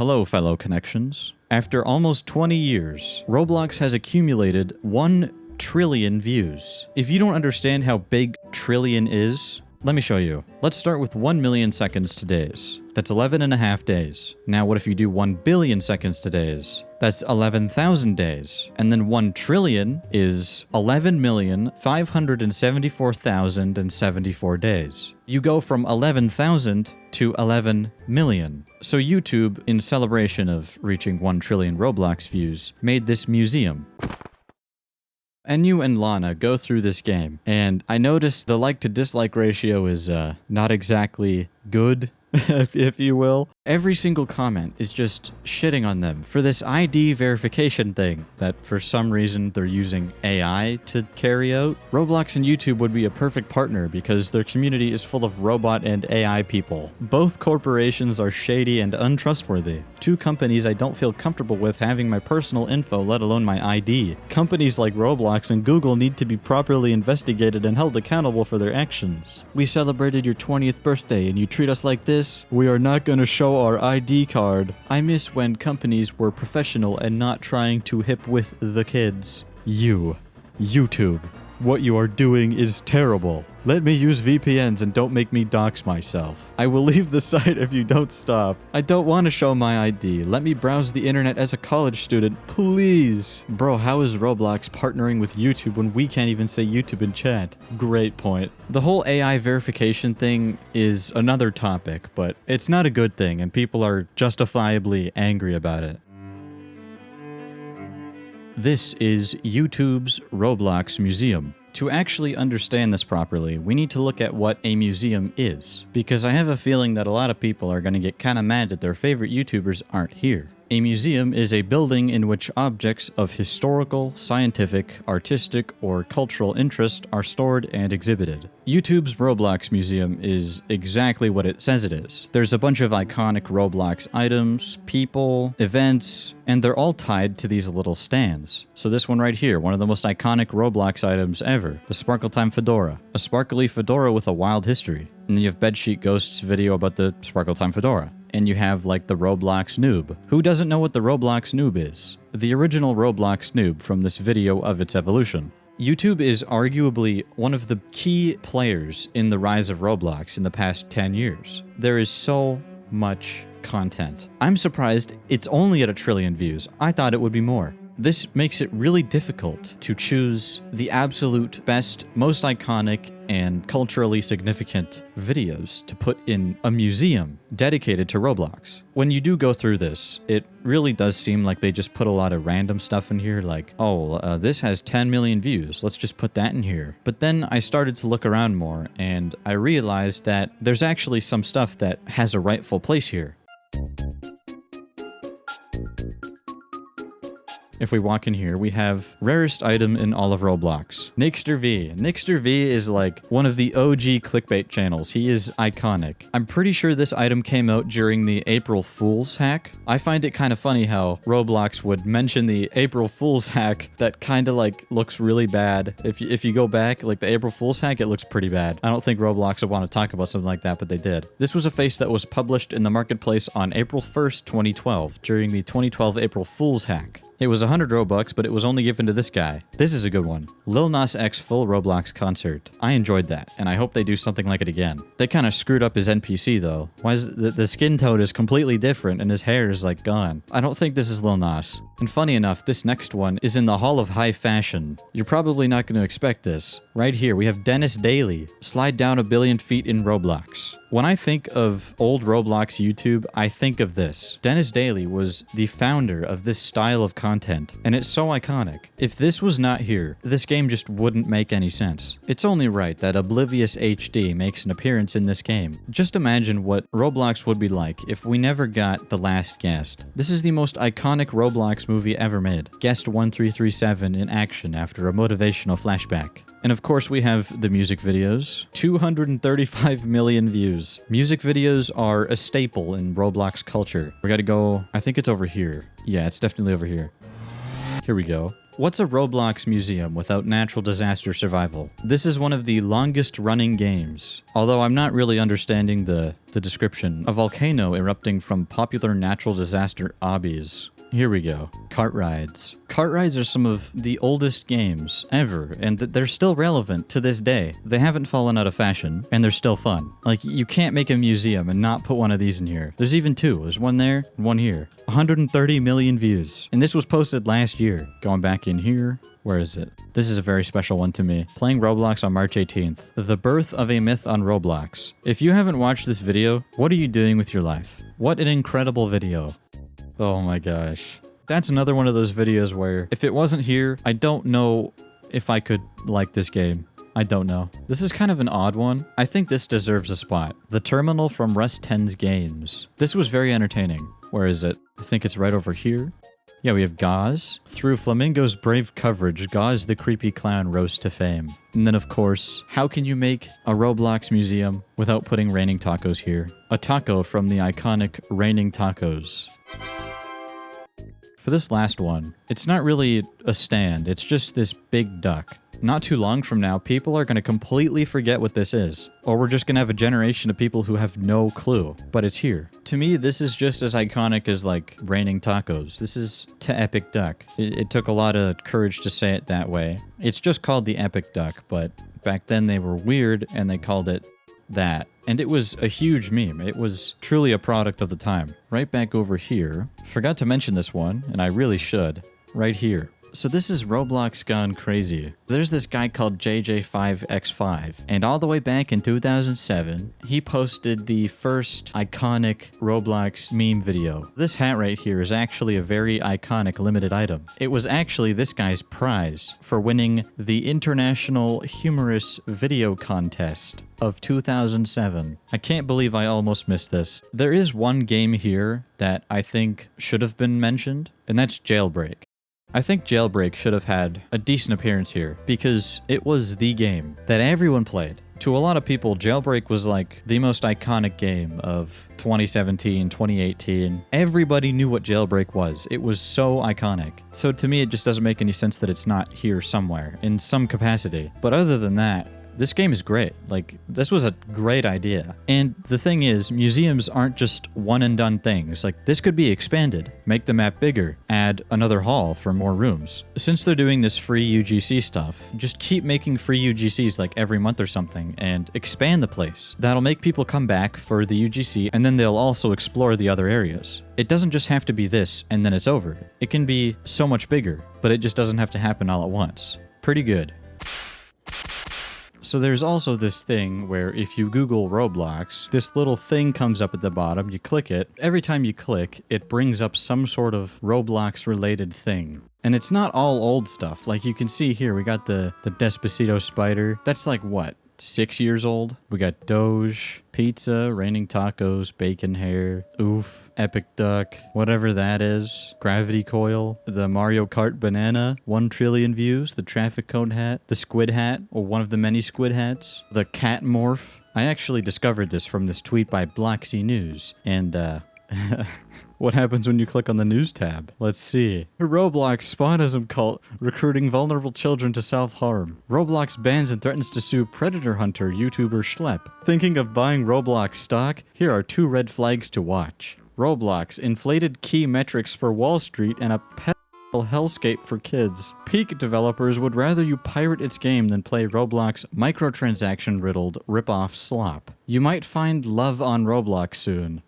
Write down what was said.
Hello, fellow connections. After almost 20 years, Roblox has accumulated 1 trillion views. If you don't understand how big trillion is, let me show you. Let's start with 1 million seconds to days. That's 11.5 days. Now what if you do 1 billion seconds to days? That's 11,000 days. And then 1 trillion is 11,574,074 days. You go from 11,000 to 11 million. So YouTube, in celebration of reaching 1 trillion Roblox views, made this museum. Enu and Lana go through this game, and I noticed the like to dislike ratio is not exactly good, if you will. Every single comment is just shitting on them for this ID verification thing that for some reason they're using AI to carry out. Roblox and YouTube would be a perfect partner because their community is full of robot and AI people. Both corporations are shady and untrustworthy. 2 companies I don't feel comfortable with having my personal info, let alone my ID. Companies like Roblox and Google need to be properly investigated and held accountable for their actions. We celebrated your 20th birthday and you treat us like this? We are not gonna show our ID card. I miss when companies were professional and not trying to hip with the kids. YouTube, what you are doing is terrible. Let me use VPNs and don't make me dox myself. I will leave the site if you don't stop. I don't want to show my ID. Let me browse the internet as a college student, please. Bro, how is Roblox partnering with YouTube when we can't even say YouTube in chat? Great point. The whole AI verification thing is another topic, but it's not a good thing and people are justifiably angry about it. This is YouTube's Roblox Museum. To actually understand this properly, we need to look at what a museum is, because I have a feeling that a lot of people are going to get kind of mad that their favorite YouTubers aren't here. A museum is a building in which objects of historical, scientific, artistic, or cultural interest are stored and exhibited. YouTube's Roblox Museum is exactly what it says it is. There's a bunch of iconic Roblox items, people, events, and they're all tied to these little stands. So this one right here, one of the most iconic Roblox items ever, the Sparkle Time Fedora. A sparkly fedora with a wild history. And then you have Bedsheet Ghost's video about the Sparkle Time Fedora. And you have, like, the Roblox noob. Who doesn't know what the Roblox noob is? The original Roblox noob from this video of its evolution. YouTube is arguably one of the key players in the rise of Roblox in the past 10 years. There is so much content. I'm surprised it's only at 1 trillion views. I thought it would be more. This makes it really difficult to choose the absolute best, most iconic, and culturally significant videos to put in a museum dedicated to Roblox. When you do go through this, it really does seem like they just put a lot of random stuff in here, like, oh, this has 10 million views, let's just put that in here. But then I started to look around more, and I realized that there's actually some stuff that has a rightful place here. If we walk in here, we have rarest item in all of Roblox, Nixter V. Nixter V is like one of the OG clickbait channels. He is iconic. I'm pretty sure this item came out during the April Fool's hack. I find it kind of funny how Roblox would mention the April Fool's hack that kind of like looks really bad. If you go back, like the April Fool's hack, it looks pretty bad. I don't think Roblox would want to talk about something like that, but they did. This was a face that was published in the marketplace on April 1st, 2012, during the 2012 April Fool's hack. It was 100 Robux, but it was only given to this guy. This is a good one. Lil Nas X full Roblox concert. I enjoyed that, and I hope they do something like it again. They kind of screwed up his NPC though. Why is the skin tone is completely different and his hair is like gone. I don't think this is Lil Nas. And funny enough, this next one is in the Hall of High Fashion. You're probably not going to expect this. Right here, we have Dennis Daly. Slide down 1 billion feet in Roblox. When I think of old Roblox YouTube, I think of this. Dennis Daly was the founder of this style of content, and it's so iconic. If this was not here, this game just wouldn't make any sense. It's only right that Oblivious HD makes an appearance in this game. Just imagine what Roblox would be like if we never got The Last Guest. This is the most iconic Roblox movie ever made. Guest 1337 in action after a motivational flashback. And of course we have the music videos. 235 million views. Music videos are a staple in Roblox culture. We gotta go, I think it's over here. Yeah, it's definitely over here. Here we go. What's a Roblox museum without natural disaster survival? This is one of the longest running games. Although I'm not really understanding the description. A volcano erupting from popular natural disaster obbies. Here we go. Kart rides. Kart rides are some of the oldest games ever, and they're still relevant to this day. They haven't fallen out of fashion, and they're still fun. Like, you can't make a museum and not put one of these in here. There's even two. There's one there and one here. 130 million views. And this was posted last year. Going back in here. Where is it? This is a very special one to me. Playing Roblox on March 18th. The birth of a myth on Roblox. If you haven't watched this video, what are you doing with your life? What an incredible video. Oh my gosh. That's another one of those videos where if it wasn't here, I don't know if I could like this game. I don't know. This is kind of an odd one. I think this deserves a spot. The terminal from Rust 10's games. This was very entertaining. Where is it? I think it's right over here. Yeah, we have Gauze. Through Flamingo's brave coverage, Gauze the creepy clown rose to fame. And then, of course, how can you make a Roblox museum without putting raining tacos here? A taco from the iconic Raining Tacos. For this last one, it's not really a stand, it's just this big duck. Not too long from now, people are going to completely forget what this is. Or we're just going to have a generation of people who have no clue. But it's here. To me, this is just as iconic as, like, Raining Tacos. This is to Epic Duck. It took a lot of courage to say it that way. It's just called the Epic Duck, but back then they were weird and they called it that. And it was a huge meme. It was truly a product of the time. Right back over here. Forgot to mention this one, and I really should. Right here. So this is Roblox gone crazy. There's this guy called JJ5X5, and all the way back in 2007, he posted the first iconic Roblox meme video. This hat right here is actually a very iconic limited item. It was actually this guy's prize for winning the International Humorous Video Contest of 2007. I can't believe I almost missed this. There is one game here that I think should have been mentioned, and that's Jailbreak. I think Jailbreak should have had a decent appearance here because it was the game that everyone played. To a lot of people, Jailbreak was like the most iconic game of 2017, 2018. Everybody knew what Jailbreak was. It was so iconic. So to me, it just doesn't make any sense that it's not here somewhere in some capacity. But other than that, this game is great. Like, this was a great idea. And the thing is, museums aren't just one and done things. Like, this could be expanded, make the map bigger, add another hall for more rooms. Since they're doing this free UGC stuff, just keep making free UGCs like every month or something and expand the place. That'll make people come back for the UGC and then they'll also explore the other areas. It doesn't just have to be this and then it's over. It can be so much bigger, but it just doesn't have to happen all at once. Pretty good. So there's also this thing where if you Google Roblox, this little thing comes up at the bottom, you click it. Every time you click, it brings up some sort of Roblox-related thing. And it's not all old stuff. Like you can see here, we got the Despacito spider. That's like what? 6 years old. We got Doge, pizza, raining tacos, bacon hair, oof, epic duck, whatever that is, gravity coil, the Mario Kart banana, 1 trillion views, the traffic cone hat, the squid hat, or one of the many squid hats, the cat morph. I actually discovered this from this tweet by Bloxy News, and what happens when you click on the news tab? Let's see. Roblox spawnism cult recruiting vulnerable children to self-harm. Roblox bans and threatens to sue predator hunter YouTuber Schlep. Thinking of buying Roblox stock? Here are 2 red flags to watch. Roblox inflated key metrics for Wall Street and a hellscape for kids. Peak developers would rather you pirate its game than play Roblox microtransaction-riddled rip-off slop. You might find love on Roblox soon.